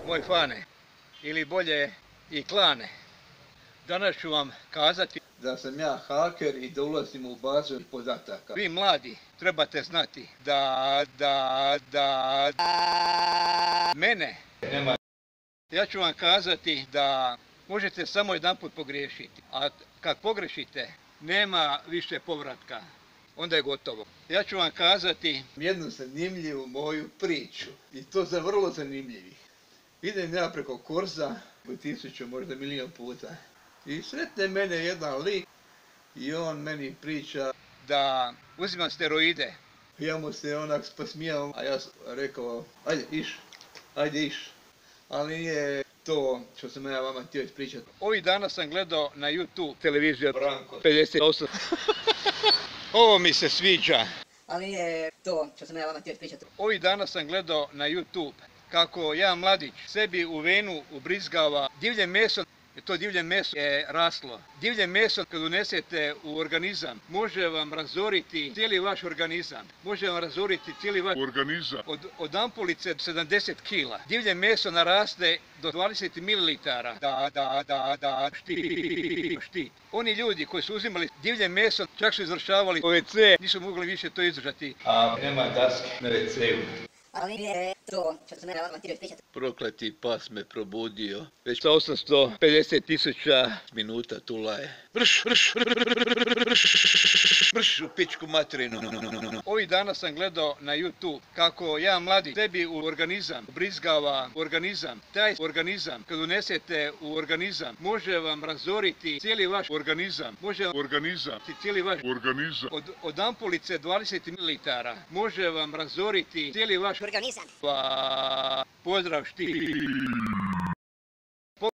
Moj fane, ili bolje i klane. Danas ću vam kazati da sam ja haker i da ulazim u bazu podataka. Vi mladi trebate znati mene nema. Ja ću vam kazati da možete samo jedanput pogriješiti, a kad pogrešite nema više povratka, onda je gotovo. Ja ću vam kazati jednu zanimljivu moju priču i to za vrlo zanimljivih. Idem ja preko Korza, 1000, možda milion puta, i sretne mene jedan lik i on meni priča da uzimam steroide. Ja mu se onak posmijao, a ja sam rekao, ajde iš. Ali nije to što sam ja vama htio ispričati. Ovih dana sam gledao na YouTube televiziju Branko 58. Ovo mi se sviđa. Ali nije to što sam ja vama htio ispričati. Ovih dana sam gledao na YouTube kako jedan mladić sebi u venu ubrizgava divlje meso. To divlje meso je raslo. Divlje meso kad unesete u organizam može vam razoriti cijeli vaš organizam. Može vam razoriti cijeli vaš organizam. Od ampulice 70 kila. Divlje meso naraste do 20 ml. Štit. Oni ljudi koji su uzimali divlje meso čak su izvršavali WC, nisu mogli više to izdržati. A nema daske na WC-u. Ali nije to što sam ja vama htio ispričati. Prokleti pas me probudio. Već sa 850.000 minuta tulaje. Brš u pičku materinu. Ovih dana sam gledao na YouTube kako jedan mladi sebi u organizam ubrizgava organizam. Taj organizam kad unesete u organizam može vam razoriti cijeli vaš organizam. Može vam cijeli vaš organizam. Od ampulice 20 ml može vam razoriti cijeli vaš Organizam. Pozdrav Štit.